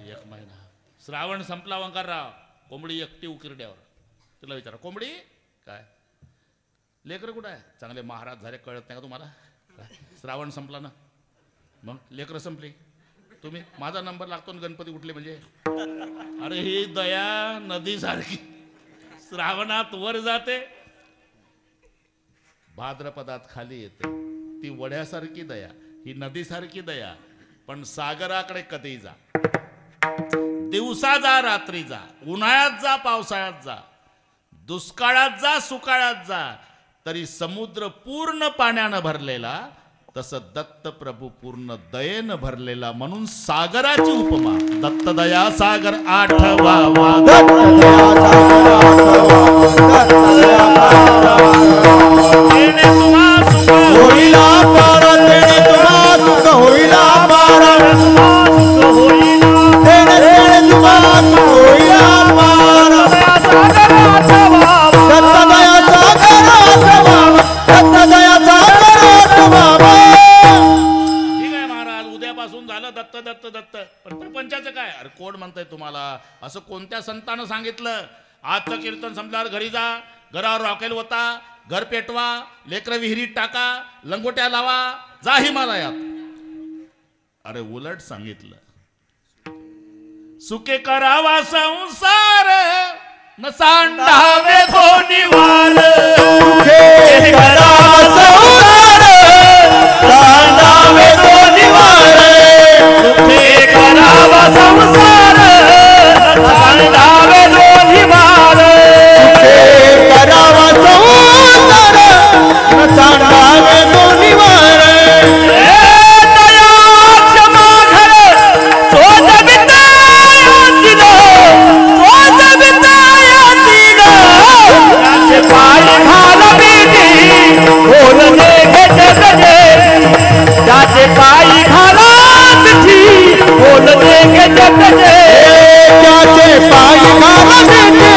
1 महिना श्रावण संपला. वंकारराव कोंबडी एकटी उकिरड्यावर. तिला विचारा, कोंबडी काय लेकर कुठं आहे? चांगले महाराज झाले, कळत नाही का तुम्हाला? श्रावण संपला ना, मग लेकरं संपली. तुम्ही माझा नंबर लागतो ना गणपती उठले म्हणजे. अरे ही दया नदीसारखी श्रावणात वर जाते, भाद्रपदात खाली येते. ती वड्यासारखी दया, ही नदीसारखी दया. पण सागराकडे कधी जा, दिवसा जा रात्री जा, उन्हाळ्यात जा पावसाळ्यात जा, दुष्काळात जा सुकाळात जा, तरी समुद्र पूर्ण पाण्यानं भरलेला, तसं दत्त प्रभू पूर्ण दयेनं भरलेला. म्हणून सागराची उपमा. दत्त दया सागर आठवावा, दत्त दया सागर आठवावा. तेने तुम्हा सुख होईला पार, तेने तुम्हा सुख होईला पार, तेने तुम्हा सुख होईला पार. दत्त दया सागर आठवावा, दत्त दया सागर आठवावा. झालं दत्त दत्त दत्त. पण प्रपंचाचं काय? अरे कोण म्हणतंय तुम्हाला? असं कोणत्या संतानं सांगितलं? आजचं कीर्तन संपल्यावर घरी जा, घरावर रॉकेल होता, घर पेटवा, लेकरं विहिरीत टाका, लंगोट्या लावा, जा हिमालयात. अरे उलट सांगितलं, सुखे करावा संसार, न सांडावे कोणी वार. सुखे करावा संसार, सांडावे कोणी वार. सुखे करावा संसार, सांडावे दोन्ही वार. सुखे करावा संसार, सांडावे दोन्ही वार. दया क्षमा घर तोच विद्या दिलो, तोच विद्या दिलो. त्याचे पाय घालविली बोलणे घेत गजे, त्याचे पाय घाला बोलने के जग दे, त्याचे पाय घालविले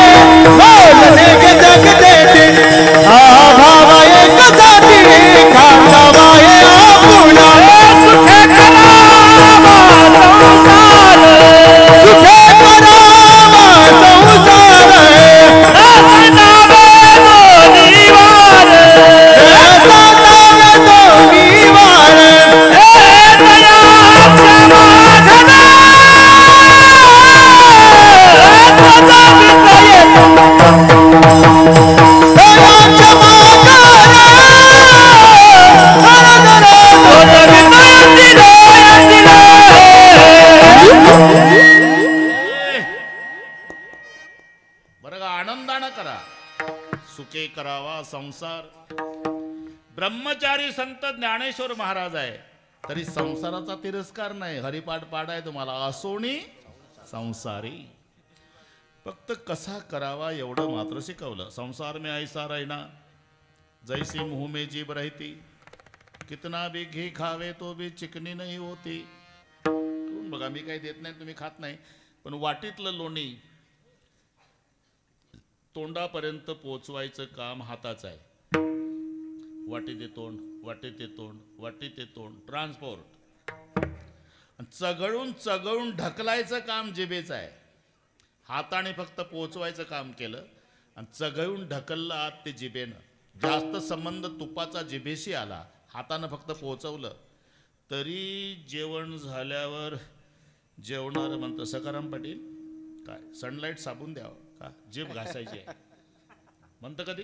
बोलने के जग दे. भावा एक जाती खांदावाये आपुला. सुखे करावा संसार, सुखे करावा संसार, नावे दोन्ही वार, नावे दोन्ही वार. आनंदानं करा. सुखे करावा संसार. ब्रह्मचारी संत ज्ञानेश्वर महाराज आहे, तरी संसाराचा तिरस्कार नाही. हरिपाठ पाठाय तुम्हाला, असोनी संसारी. फक्त कसा करावा एवढं मात्र शिकवलं. संसार में ऐसा रहना जैसी मुंह में जीभ रहती, कितना भी घी खावे तो भी चिकनी नहीं होती. बघा मी काही देत नाही, तुम्ही खात नाही, पण वाटीतलं लोणी तोंडापर्यंत पोचवायचं काम हाताचं आहे. वाटी ते तोंड, वाटी ते तोंड, वाटी ते तोंड, ट्रान्सपोर्ट. चघळून चघळून ढकलायचं काम जिभेचं आहे. हाताने फक्त पोचवायचं काम केलं आणि चघळून ढकललं आत ते जिभेनं. जास्त संबंध तुपाचा जिभेशी आला, हातानं फक्त पोचवलं तरी जेवण झाल्यावर जेवणार म्हणतं, सखाराम पाटील काय सनलाईट साबून द्यावं का, जीभ घासायची आहे म्हणतं. कधी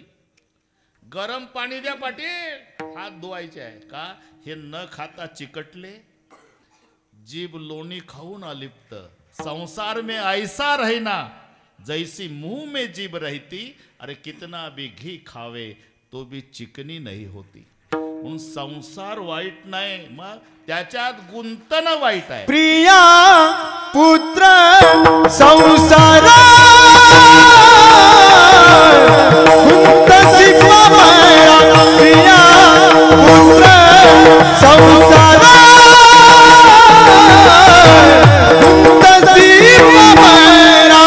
गरम पाणी द्या पाटील, हात धुवायचे आहे का. हे न खाता चिकटले, जीभ लोणी खाऊन अलिप्त. संसार में ऐसा रहना जैसी मुंह में जीभ रहती, अरे कितना भी घी खावे तो भी चिकनी नहीं होती. म्हणून संसार वाईट नाही, मग त्याच्यात गुंतणं वाईट आहे. प्रिया पुत्र संसारा गुंतसी पामरा, प्रिया पुत्र संसारा गुंतसी पामरा.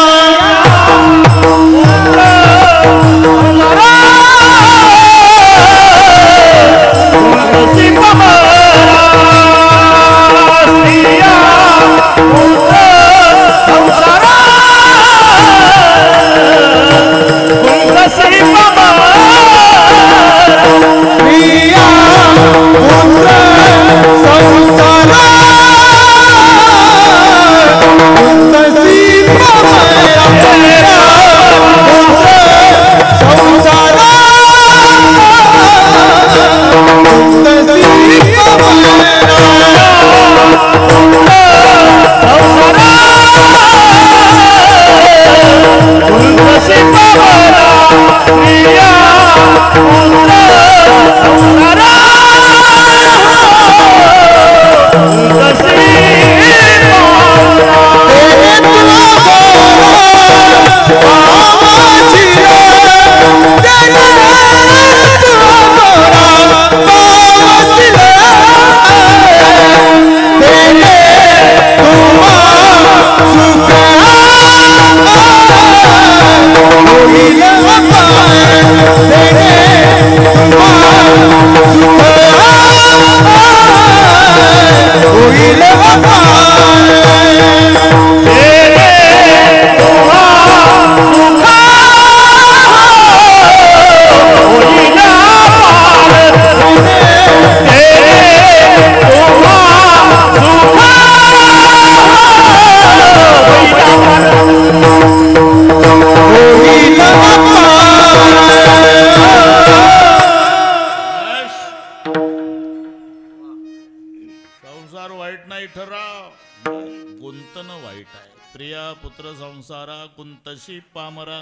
संसारा कुंतशी पामरा.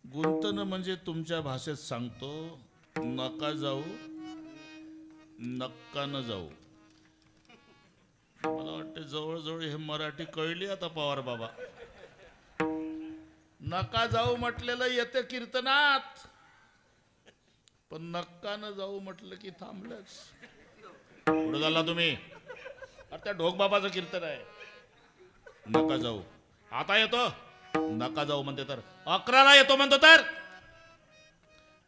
गुंतन म्हणजे तुमच्या भाषेत सांगतो, नका जाऊ, नक्का न जाऊ. मला वाटते जवळजवळ हे मराठी कळली आता पवार बाबा. नका जाऊ म्हटलेलं येते कीर्तनात, पण नक्का न जाऊ म्हटलं की थांबलंच. पुढे झाला तुम्ही. अरे त्या ढोक बाबाचं कीर्तन आहे. नका जाऊ, आता येतो, नका जाऊ म्हणते तर 11ला येतो म्हणतो तर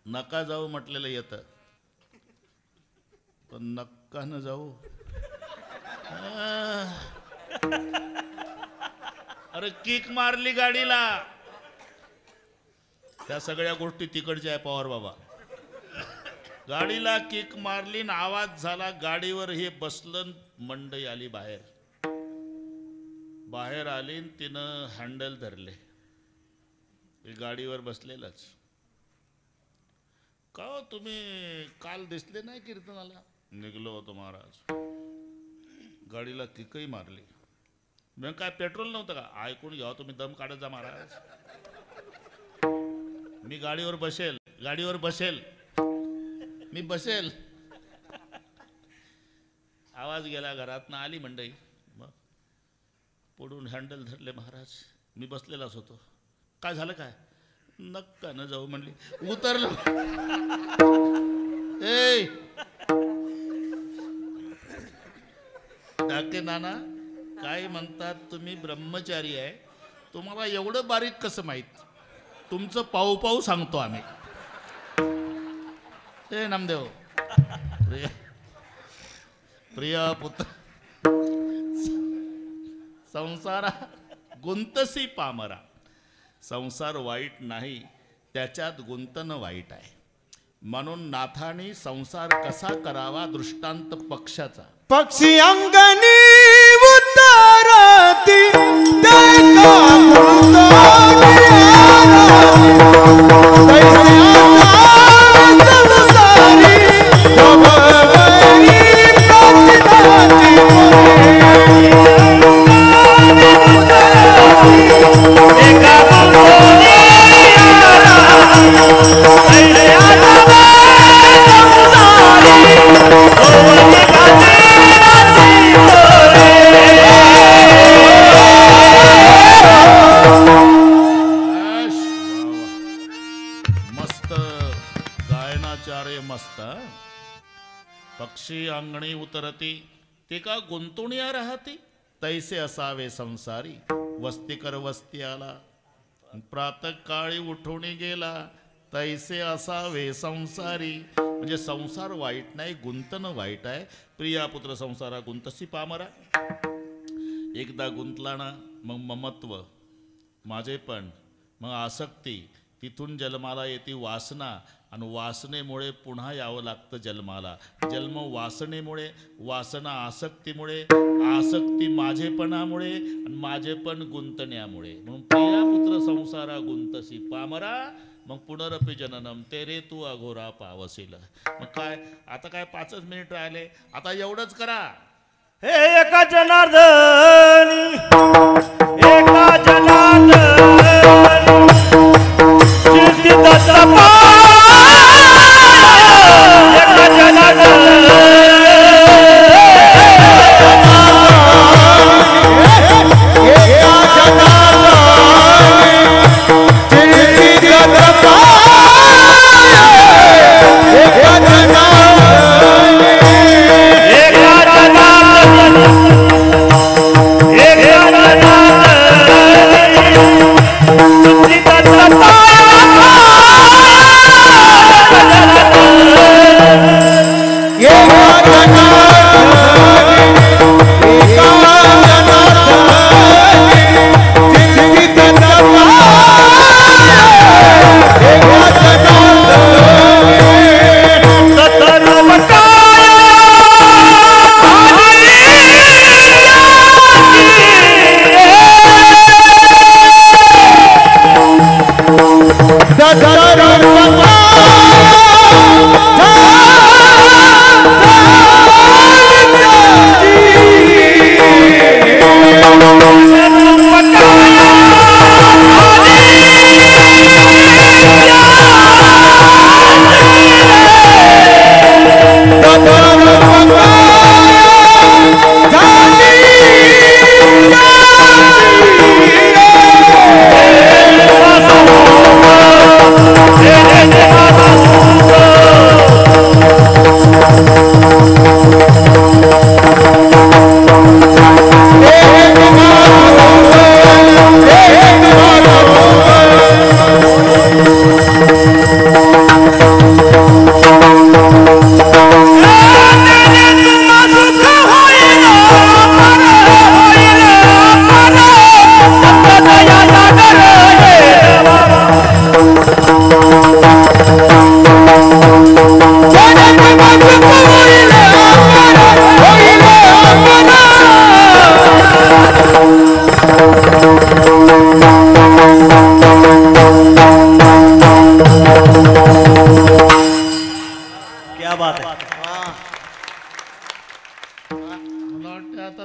नका जाऊ म्हटलेलं येतं, पण नक्का न जाऊ. अरे किक मारली गाडीला. त्या सगळ्या गोष्टी तिकडच्या आहे पवार बाबा. गाडीला किक मारली ना आवाज झाला, गाडीवर हे बसलं, मंडई आली बाहेर आली, तिनं हँडल धरले. गाडीवर बसलेलंच. का हो तुम्ही काल दिसले नाही कीर्तनाला? निघलो होतो महाराज. गाडीला किकही मारली. मग काय पेट्रोल नव्हतं का? ऐकून घ्या तुम्ही, दम काढत जा महाराज. मी गाडीवर बसेल, मी बसेल. आवाज गेला, घरातनं आली मंडई. मग पुढून हँडल धरले महाराज. मी बसलेलाच होतो. काय झालं काय? नक्का न जाऊ म्हणली. उतरलो. ए डाके नाना काय म्हणतात, तुम्ही ब्रह्मचारी आहे, तुम्हाला एवढं बारीक कसं माहित? तुमचं पाहू पाहू सांगतो आम्ही. हे नामदेव, प्रिय पुत्र संसारा गुंतसी पामरा. संसार वाईट नाही, त्याच्यात गुंतणं वाईट आहे. म्हणून नाथाने संसार कसा करावा दृष्टांत पक्षाचा. पक्षी अंगणी उतरती Hey! पक्षी अंगणी उतरती ते का गुंतुणिया राहती तैसे असावे संसारी वस्तीकर वस्ती आला प्रातःकाळी उठून गेला तैसे असावे संसारी म्हणजे संसार वाईट नाही गुंतणं वाईट आहे. प्रिया पुत्र संसारा गुंतसी पामरा. एकदा गुंतला ना मग ममत्व माझेपण मग आसक्ती तिथून जन्माला येते वासना आणि वासनेमुळे पुन्हा यावं लागतं जन्माला. जन्म वासनेमुळे वासना आसक्तीमुळे आसक्ती माझेपणामुळे आणि माझेपण गुंतण्यामुळे. म्हणून प्रिया पुत्र संसारा गुंतसी पामरा मग पुनरपी जननम तेरे तू अघोरा पावसील. मग काय आता काय 5 मिनिट राहिले आता एवढंच करा. हे एका जनार्दनी एका जनार्दनी चिंतित एका जनार्दनी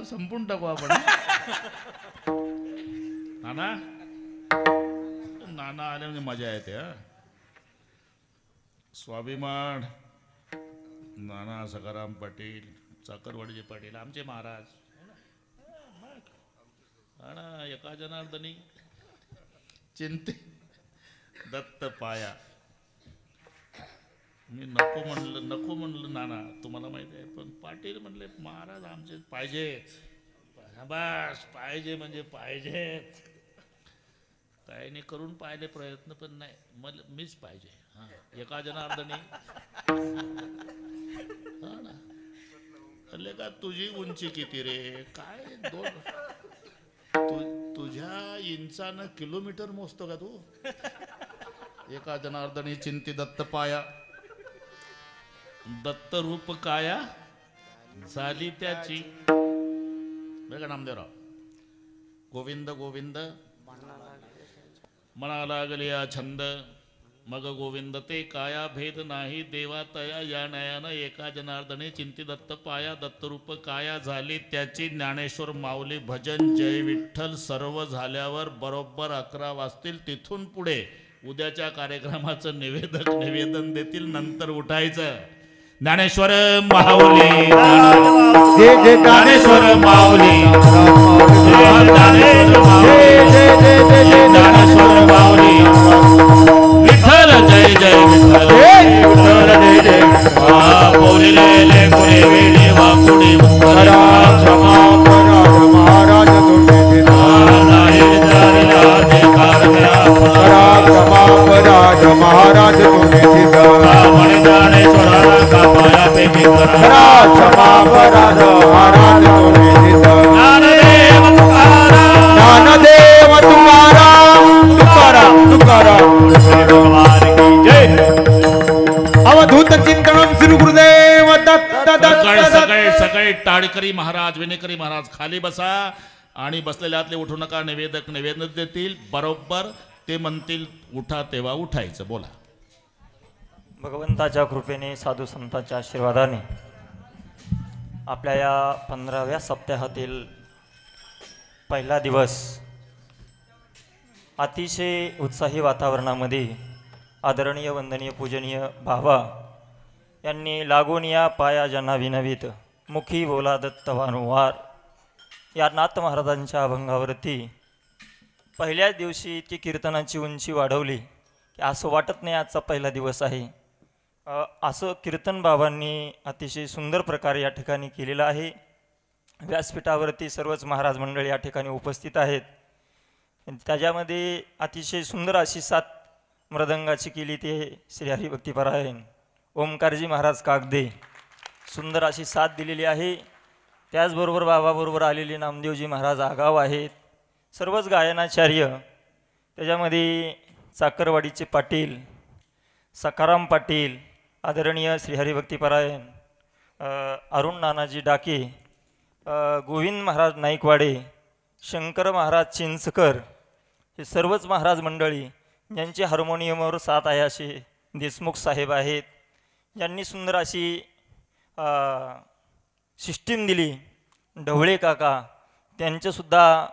संपून टाकू आपण. नाना नाना आले म्हणजे मजा येते. स्वाभिमान नाना सखाराम पाटील चाकरवाडीचे पाटील आमचे महाराज ना एका जनार्दनी चिंते दत्त पाया. मी नको म्हणलं नाना तुम्हाला माहिती आहे पण पाटील म्हणले महाराज आमचे पाहिजे. बस पाहिजे म्हणजे पाहिजे. त्याने करून पाहिले प्रयत्न पण नाही मला मीच पाहिजे. एका जनार्दनी म्हणले का तुझी उंची किती रे काय तुझ्या इंचानं किलोमीटर मोजतो का तू. एका जनार्दनी चिंती दत्त पाया दत्त रूप काया झाली त्याची. बघा नामदेवराव गोविंद गोविंद म्हणा लागले या छंद मग गोविंद ते काया भेद नाही देवा तया या नयानं एका जनार्दने चिंती दत्त पाया दत्तरूप काया झाली त्याची. ज्ञानेश्वर माऊली भजन जय विठ्ठल सर्व झाल्यावर बरोबर 11 वाजतील. तिथून पुढे उद्याच्या कार्यक्रमाचं निवेदन देतील नंतर उठायचं. ज्ञानेश्वर माऊली ज्ञानेश्वर माऊली ज्ञानेश्वर माऊली विठ्ठल जय जय विठ्ठल विठ्ठल जय जय बोलिले कुणी वेळी वाकुडी उत्तर क्षमा अपराध महाराज तुम्ही दिला नाही झालेला अधिकार क्षमा अपराध महाराज तुम्ही दिला म्हणे जाणे सोडा कापायापैकी करा क्षमा अपराध महाराज तुम्ही दिला ज्ञानदेव तुकाराम ज्ञानदेव तुकाराम तुकाराम तुकाराम भगवान की जय अवधूत चिंतनम श्री गुरुदेव दत्त सकाळी दत्त सकाळी सकाळी टाळकरी महाराज विनेकरी महाराज खाली बसा आणि बसलेल्यातले उठू नका. निवेदक निवेदन देतील बरोबर ते म्हणतील उठा तेव्हा उठायचं. बोला. भगवंताच्या कृपेने साधू संतांच्या आशीर्वादाने आपल्या या 15व्या सप्ताहातील पहिला दिवस अतिशय उत्साही वातावरणामध्ये आदरणीय वंदनीय पूजनीय बाबा यांनी लागून या पाया जना विनवीत मुखी बोला दत्त वारंवार या नाथ महाराजांच्या अभंगावरती पहिल्याच दिवशी इतकी कीर्तनाची उंची वाढवली की असं वाटत नाही आजचा पहिला दिवस आहे. असं कीर्तन बाबांनी अतिशय सुंदर प्रकारे या ठिकाणी केलेलं आहे. व्यासपीठावरती सर्वच महाराज मंडळी या ठिकाणी उपस्थित आहेत. त्याच्यामध्ये अतिशय सुंदर अशी साथ मृदंगाची केली ते श्री हरिभक्तीपरायण ओमकारजी महाराज कागदे सुंदर अशी साथ दिलेली आहे. त्याचबरोबर बाबाबरोबर आलेले नामदेवजी महाराज आगाव आहेत. सर्वच गायनाचार्य त्याच्यामध्ये चाकरवाडीचे पाटील सकाराम पाटील आदरणीय श्री हरिभक्तीपरायण अरुण नानाजी डाके गोविंद महाराज नाईकवाडे शंकर महाराज चिंचकर हे सर्वच महाराज मंडळी ज्यांची हार्मोनियमवर साथ आहे असे देशमुख साहेब आहेत. ज्यांनी सुंदर अशी सिस्टीम दिली. ढवळे काका त्यांचंसुद्धा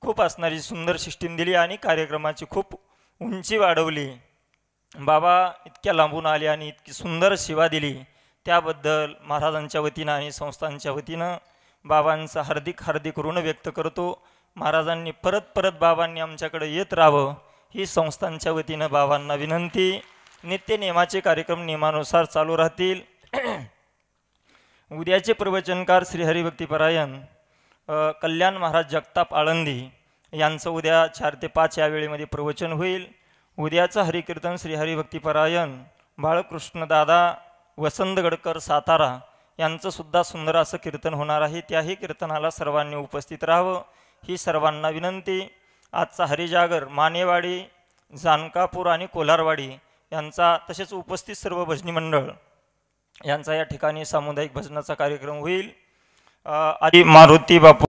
खूप असणारी सुंदर सिस्टीम दिली आणि कार्यक्रमाची खूप उंची वाढवली. बाबा इतक्या लांबून आले आणि इतकी सुंदर सेवा दिली त्याबद्दल महाराजांच्या वतीनं आणि संस्थांच्या वतीनं बाबांचं हार्दिक हार्दिक ऋण व्यक्त करतो. महाराजांनी परत परत बाबांनी आमच्याकडे येत राहावं ही संस्थांच्या वतीनं बाबांना विनंती. नित्य नियमाचे कार्यक्रम नियमानुसार चालू राहतील. उद्याचे प्रवचनकार श्री हरिभक्तीपरायण कल्याण महाराज जगताप आळंदी यांचं उद्या 4 ते 5 या वेळेमध्ये प्रवचन होईल. उद्याचं हरिकीर्तन श्री हरिभक्तीपरायण बाळकृष्णदादा वसंतगडकर सातारा यांचंसुद्धा सुंदर असं कीर्तन होणार आहे. त्याही कीर्तनाला सर्वांनी उपस्थित राहावं ही सर्वांना विनंती. आजचा हरिजागर मानेवाडी जानकापूर आणि कोलारवाडी यांचा तसेच उपस्थित सर्व भजनी मंडळ यांचा या ठिकाणी सामुदायिक भजनाचा कार्यक्रम होईल. आदी मारुती बापू